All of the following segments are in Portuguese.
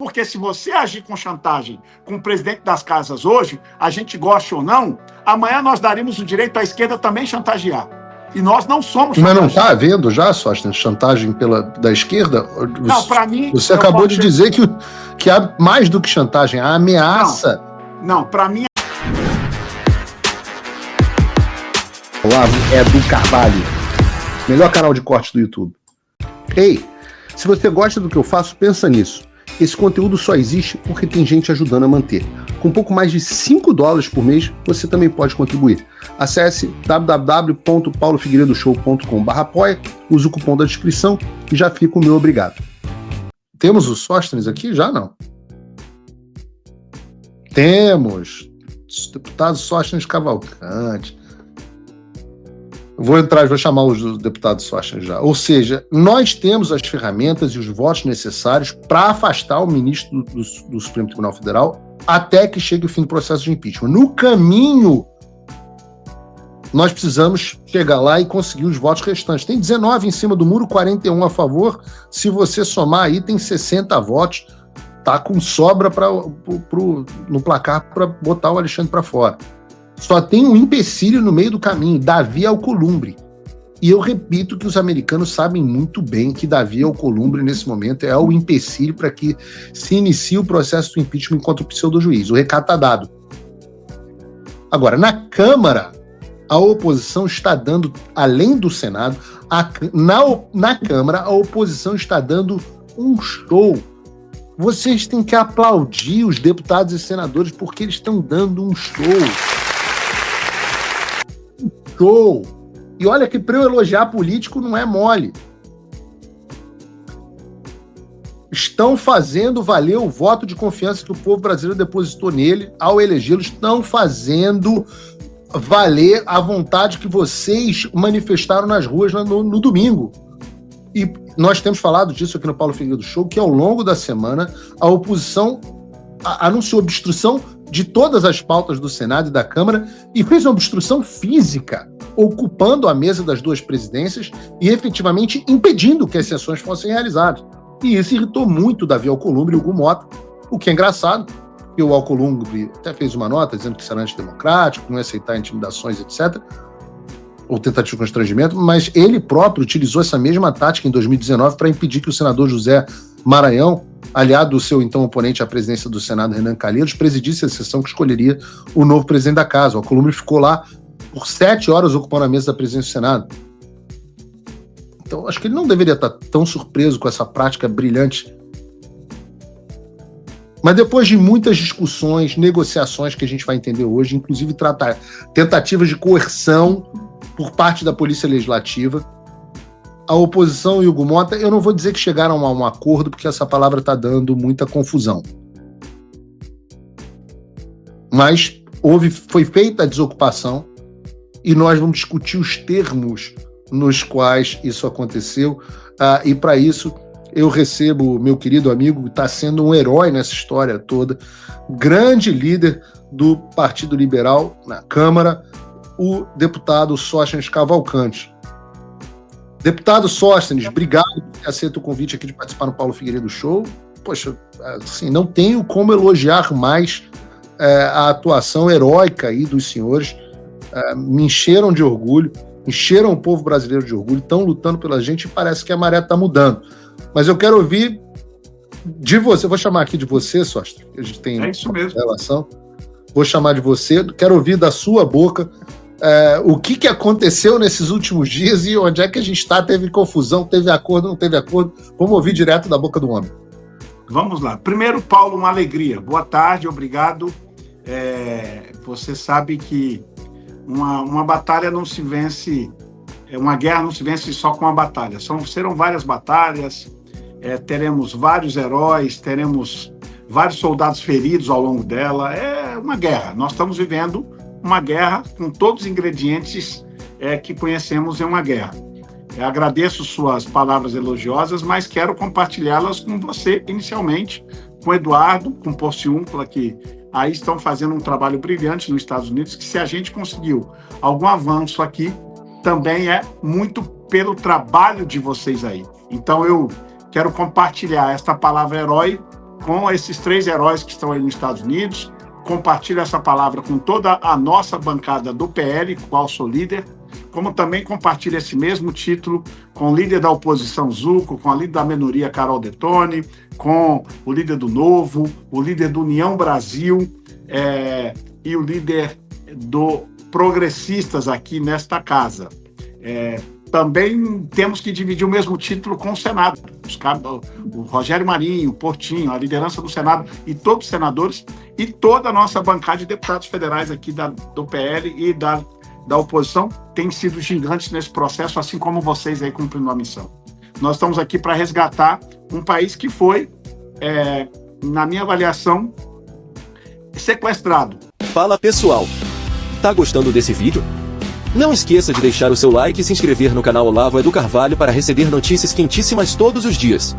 Porque se você agir com chantagem com o presidente das casas hoje, a gente goste ou não, amanhã nós daríamos o direito à esquerda também chantagear. E nós não somos chantageados. Mas não está havendo já, Sóstenes, chantagem da esquerda? Não, para mim... Você acabou de dizer que há mais do que chantagem, há ameaça. Não, para mim... Olavo é do Carvalho, melhor canal de corte do YouTube. Ei, se você gosta do que eu faço, pensa nisso. Esse conteúdo só existe porque tem gente ajudando a manter. Com pouco mais de $5 por mês, você também pode contribuir. Acesse www.paulofigueiredoshow.com/apoia, use o cupom da descrição e já fica o meu obrigado. Temos o Sóstenes aqui? Já não. Temos. Deputado Sóstenes Cavalcante. Vou chamar os deputados Sóstenes já. Ou seja, nós temos as ferramentas e os votos necessários para afastar o ministro do Supremo Tribunal Federal até que chegue o fim do processo de impeachment. No caminho, nós precisamos chegar lá e conseguir os votos restantes. Tem 19 em cima do muro, 41 a favor. Se você somar aí, tem 60 votos. Tá com sobra no placar para botar o Alexandre para fora. Só tem um empecilho no meio do caminho, Davi Alcolumbre. E eu repito que os americanos sabem muito bem que Davi Alcolumbre, nesse momento, é o empecilho para que se inicie o processo do impeachment contra o pseudo-juiz. O recado está dado. Agora, na Câmara, a oposição está dando, além do Senado, na Câmara, a oposição está dando um show. Vocês têm que aplaudir os deputados e senadores porque eles estão dando um show. E olha que para eu elogiar político não é mole. Estão fazendo valer o voto de confiança que o povo brasileiro depositou nele ao elegê-lo. Estão fazendo valer a vontade que vocês manifestaram nas ruas no domingo. E nós temos falado disso aqui no Paulo Figueiredo Show, que ao longo da semana a oposição anunciou obstrução de todas as pautas do Senado e da Câmara e fez uma obstrução física, ocupando a mesa das duas presidências e efetivamente impedindo que as sessões fossem realizadas. E isso irritou muito Davi Alcolumbre e Hugo Mota, o que é engraçado, porque o Alcolumbre até fez uma nota dizendo que será antidemocrático, que não ia aceitar intimidações, etc., ou tentativa de constrangimento, mas ele próprio utilizou essa mesma tática em 2019 para impedir que o senador José Maranhão, aliado do seu então oponente à presidência do Senado, Renan Calheiros, presidisse a sessão que escolheria o novo presidente da casa. O Alcolumbre ficou lá por 7 horas ocupando a mesa da presidência do Senado. Então, acho que ele não deveria estar tão surpreso com essa prática brilhante. Mas depois de muitas discussões, negociações que a gente vai entender hoje, inclusive tentativas de coerção por parte da Polícia Legislativa, a oposição e o Hugo Mota, eu não vou dizer que chegaram a um acordo, porque essa palavra está dando muita confusão. Mas foi feita a desocupação e nós vamos discutir os termos nos quais isso aconteceu. E para isso eu recebo meu querido amigo, que está sendo um herói nessa história toda, grande líder do Partido Liberal na Câmara, o deputado Sóstenes Cavalcante. Deputado Sóstenes, obrigado por ter aceito o convite aqui de participar no Paulo Figueiredo Show. Poxa, assim, não tenho como elogiar mais a atuação heróica aí dos senhores. Me encheram de orgulho, encheram o povo brasileiro de orgulho, estão lutando pela gente e parece que a maré está mudando. Mas eu quero ouvir de você, vou chamar aqui de você, Sóstenes, a gente tem isso mesmo. Relação. Vou chamar de você, quero ouvir da sua boca o que aconteceu nesses últimos dias e onde é que a gente está. Teve confusão, teve acordo, não teve acordo? Vamos ouvir direto da boca do homem. Vamos lá. Primeiro, Paulo, uma alegria. Boa tarde, obrigado. Você sabe que uma batalha não se vence, uma guerra não se vence só com uma batalha. Serão várias batalhas, teremos vários heróis, teremos vários soldados feridos ao longo dela. É uma guerra. Nós estamos vivendo uma guerra com todos os ingredientes que conhecemos em uma guerra. Eu agradeço suas palavras elogiosas, mas quero compartilhá-las com você inicialmente, com o Eduardo, com o Porciúncula, que aí estão fazendo um trabalho brilhante nos Estados Unidos, que se a gente conseguiu algum avanço aqui, também é muito pelo trabalho de vocês aí. Então eu quero compartilhar esta palavra herói com esses 3 heróis que estão aí nos Estados Unidos. Compartilho essa palavra com toda a nossa bancada do PL, qual sou líder, como também compartilho esse mesmo título com o líder da oposição, Zucco, com a líder da minoria, Carol Detone, com o líder do Novo, o líder do União Brasil e o líder do Progressistas aqui nesta casa. Também temos que dividir o mesmo título com o Senado. O Rogério Marinho, o Portinho, a liderança do Senado e todos os senadores e toda a nossa bancada de deputados federais aqui do PL e da oposição têm sido gigantes nesse processo, assim como vocês aí cumprindo a missão. Nós estamos aqui para resgatar um país que foi, na minha avaliação, sequestrado. Fala pessoal, tá gostando desse vídeo? Não esqueça de deixar o seu like e se inscrever no canal Olavo Edu Carvalho para receber notícias quentíssimas todos os dias.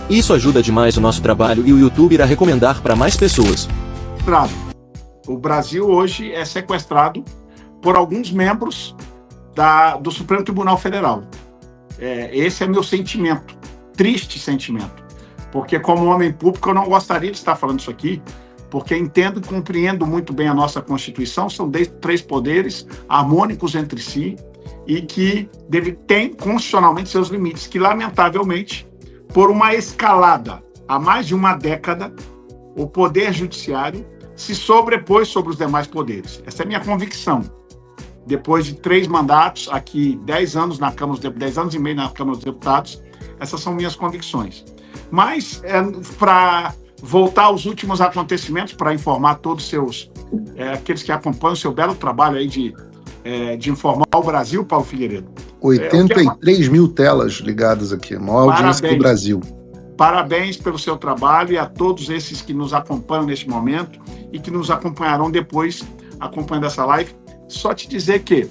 Isso ajuda demais o nosso trabalho e o YouTube irá recomendar para mais pessoas. O Brasil hoje é sequestrado por alguns membros do Supremo Tribunal Federal. Esse é meu sentimento, triste sentimento, porque como homem público eu não gostaria de estar falando isso aqui, porque entendo e compreendo muito bem a nossa Constituição, são 3 poderes harmônicos entre si e que têm constitucionalmente seus limites, que lamentavelmente, por uma escalada há mais de uma década, o Poder Judiciário se sobrepôs sobre os demais poderes. Essa é a minha convicção. Depois de 3 mandatos, aqui 10 anos na Câmara dos Deputados, 10 anos e meio na Câmara dos Deputados, essas são minhas convicções. Mas, para voltar aos últimos acontecimentos, para informar todos aqueles que acompanham o seu belo trabalho aí de informar o Brasil, Paulo Figueiredo. 83 mil telas ligadas aqui, a maior audiência do Brasil. Parabéns pelo seu trabalho e a todos esses que nos acompanham neste momento e que nos acompanharão depois, acompanhando essa live. Só te dizer que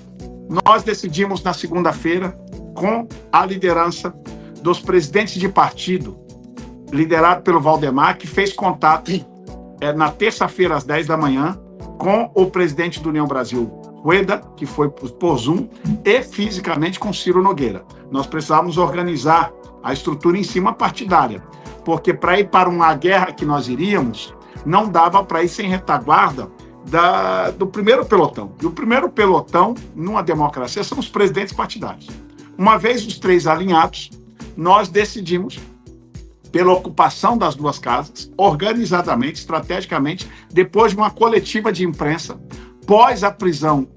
nós decidimos na segunda-feira, com a liderança dos presidentes de partido, liderado pelo Valdemar, que fez contato na terça-feira às 10 da manhã com o presidente do União Brasil, Rueda, que foi por Zoom, e fisicamente com Ciro Nogueira. Nós precisávamos organizar a estrutura em cima partidária, porque para ir para uma guerra que nós iríamos, não dava para ir sem retaguarda do primeiro pelotão. E o primeiro pelotão, numa democracia, são os presidentes partidários. Uma vez os 3 alinhados, nós decidimos, pela ocupação das 2 casas, organizadamente, estrategicamente, depois de uma coletiva de imprensa, pós a prisão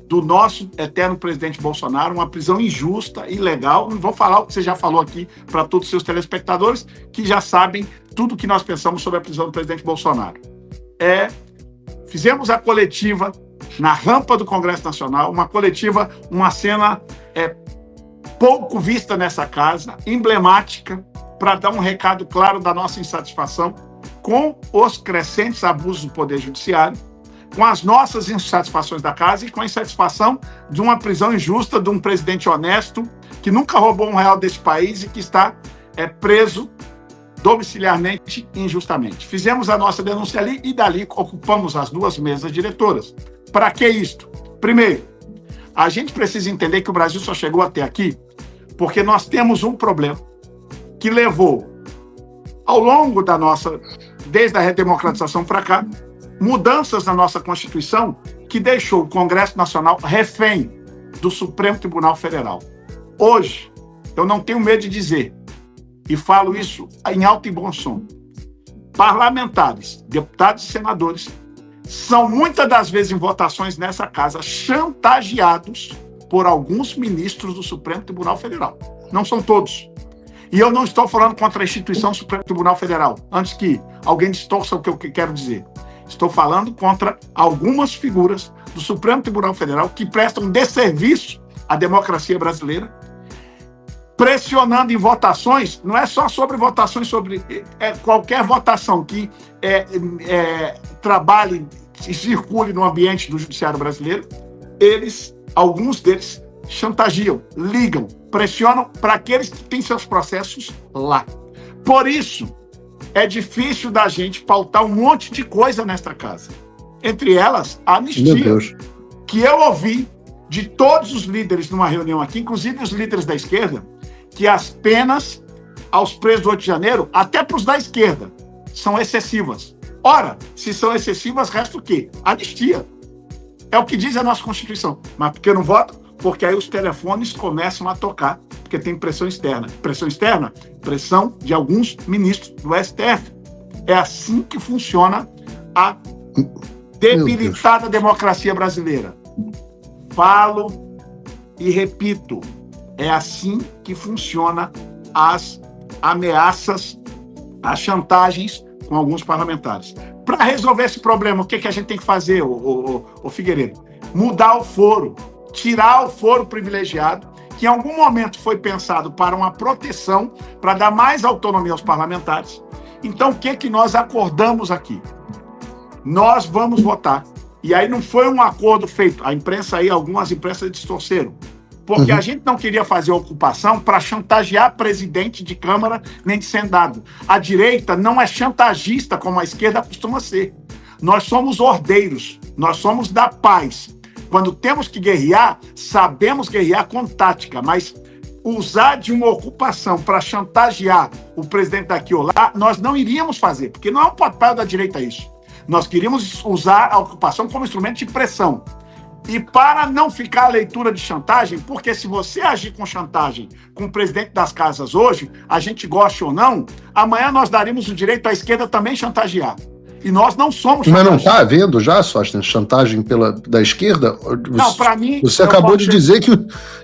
do nosso eterno presidente Bolsonaro, uma prisão injusta, ilegal. Não vou falar o que você já falou aqui para todos os seus telespectadores, que já sabem tudo o que nós pensamos sobre a prisão do presidente Bolsonaro. Fizemos a coletiva na rampa do Congresso Nacional, uma cena pouco vista nessa casa, emblemática, para dar um recado claro da nossa insatisfação com os crescentes abusos do Poder Judiciário, com as nossas insatisfações da casa e com a insatisfação de uma prisão injusta de um presidente honesto que nunca roubou R$1 desse país e que está preso domiciliarmente injustamente. Fizemos a nossa denúncia ali e dali ocupamos as 2 mesas diretoras. Para que isto? Primeiro, a gente precisa entender que o Brasil só chegou até aqui porque nós temos um problema que levou, ao longo desde a redemocratização para cá, mudanças na nossa Constituição que deixou o Congresso Nacional refém do Supremo Tribunal Federal. Hoje, eu não tenho medo de dizer, e falo isso em alto e bom som, parlamentares, deputados e senadores, são muitas das vezes em votações nessa casa chantageados por alguns ministros do Supremo Tribunal Federal. Não são todos. E eu não estou falando contra a instituição Supremo Tribunal Federal, antes que alguém distorça o que eu quero dizer. Estou falando contra algumas figuras do Supremo Tribunal Federal que prestam desserviço à democracia brasileira, pressionando em votações, não é só sobre votações, sobre qualquer votação que trabalhe e circule no ambiente do judiciário brasileiro, alguns deles chantageam, ligam, pressionam para aqueles que têm seus processos lá. Por isso, é difícil da gente pautar um monte de coisa nesta casa. Entre elas, a anistia, que eu ouvi de todos os líderes numa reunião aqui, inclusive os líderes da esquerda, que as penas aos presos do 8 de janeiro, até para os da esquerda, são excessivas. Ora, se são excessivas, resta o quê? Anistia. É o que diz a nossa Constituição. Mas por que eu não voto? Porque aí os telefones começam a tocar, porque tem pressão externa. Pressão externa? Pressão de alguns ministros do STF. É assim que funciona a debilitada democracia brasileira. Falo e repito, é assim que funciona as ameaças, as chantagens com alguns parlamentares. Para resolver esse problema, o que a gente tem que fazer, o Figueiredo? Mudar o foro, tirar o foro privilegiado, que em algum momento foi pensado para uma proteção, para dar mais autonomia aos parlamentares. Então, o que nós acordamos aqui? Nós vamos votar. E aí não foi um acordo feito. A imprensa aí, algumas imprensas distorceram. Porque a gente não queria fazer ocupação para chantagear presidente de Câmara nem de Senado. A direita não é chantagista como a esquerda costuma ser. Nós somos ordeiros, nós somos da paz. Quando temos que guerrear, sabemos guerrear com tática, mas usar de uma ocupação para chantagear o presidente daqui ou lá, nós não iríamos fazer, porque não é um papel da direita isso. Nós queríamos usar a ocupação como instrumento de pressão. E para não ficar a leitura de chantagem, porque se você agir com chantagem com o presidente das casas hoje, a gente goste ou não, amanhã nós daríamos o direito à esquerda também chantagear. E nós não somos chantageados. Mas não está havendo já, Sóstenes, chantagem da esquerda? Não, para mim... Você acabou de dizer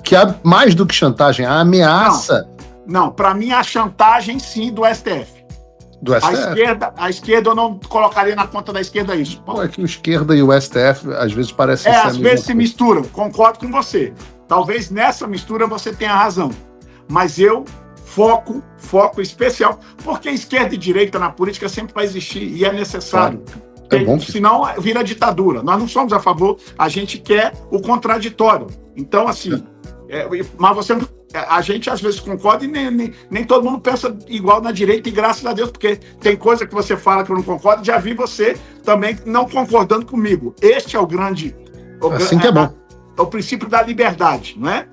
que há mais do que chantagem, há ameaça. Não, para mim há chantagem sim do STF. Do STF? A esquerda eu não colocaria na conta da esquerda isso. Pô, é que o esquerda e o STF às vezes parecem ser às vezes se misturam, concordo com você. Talvez nessa mistura você tenha razão. Mas eu foco especial, porque esquerda e direita na política sempre vai existir e é necessário. Claro. É bom. Senão vira ditadura. Nós não somos a favor, a gente quer o contraditório. Então, assim, mas a gente às vezes concorda e nem todo mundo pensa igual na direita, e graças a Deus, porque tem coisa que você fala que eu não concordo, já vi você também não concordando comigo. Este é o grande... Assim que é bom. É o princípio da liberdade, não é?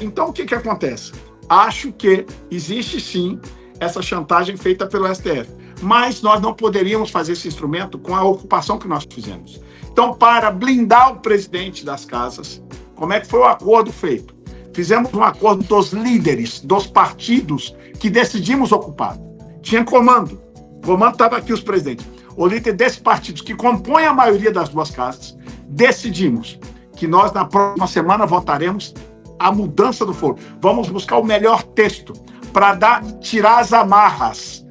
Então, o que acontece? Acho que existe sim essa chantagem feita pelo STF, mas nós não poderíamos fazer esse instrumento com a ocupação que nós fizemos. Então, para blindar o presidente das casas, como é que foi o acordo feito? Fizemos um acordo dos líderes, dos partidos que decidimos ocupar. Tinha comando. O comando estava aqui, os presidentes. O líder desses partidos, que compõem a maioria das duas casas, decidimos que nós, na próxima semana, votaremos a mudança do foro. Vamos buscar o melhor texto para tirar as amarras,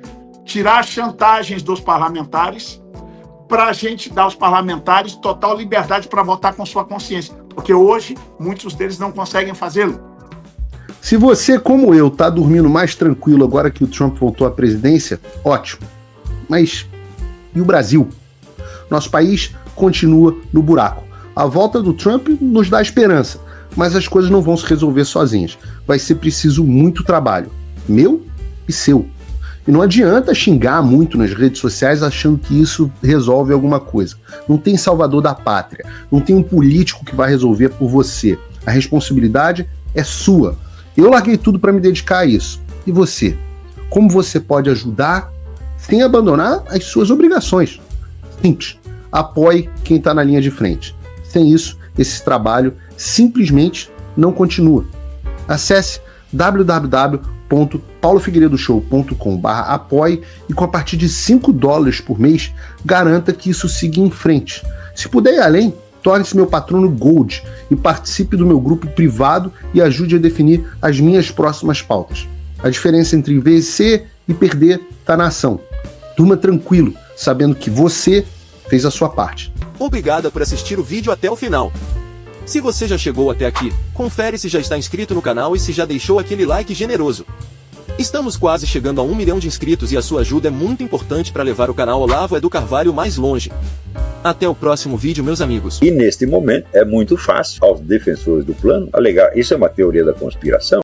tirar as chantagens dos parlamentares, para a gente dar aos parlamentares total liberdade para votar com sua consciência. Porque hoje, muitos deles não conseguem fazê-lo. Se você, como eu, está dormindo mais tranquilo agora que o Trump voltou à presidência, ótimo. Mas e o Brasil? Nosso país continua no buraco. A volta do Trump nos dá esperança, mas as coisas não vão se resolver sozinhas. Vai ser preciso muito trabalho, meu e seu. E não adianta xingar muito nas redes sociais achando que isso resolve alguma coisa. Não tem salvador da pátria. Não tem um político que vai resolver por você. A responsabilidade é sua. Eu larguei tudo para me dedicar a isso. E você? Como você pode ajudar sem abandonar as suas obrigações? Simples. Apoie quem está na linha de frente. Sem isso, esse trabalho simplesmente não continua. Acesse www.paulofigueiredoshow.com/apoie e com a partir de $5 por mês, garanta que isso siga em frente. Se puder ir além, torne-se meu patrono Gold e participe do meu grupo privado e ajude a definir as minhas próximas pautas. A diferença entre vencer e perder está na ação. Durma tranquilo, sabendo que você fez a sua parte. Obrigada por assistir o vídeo até o final. Se você já chegou até aqui, confere se já está inscrito no canal e se já deixou aquele like generoso. Estamos quase chegando a 1 milhão de inscritos e a sua ajuda é muito importante para levar o canal Olavo do Carvalho mais longe. Até o próximo vídeo, meus amigos. E neste momento é muito fácil aos defensores do plano alegar isso é uma teoria da conspiração.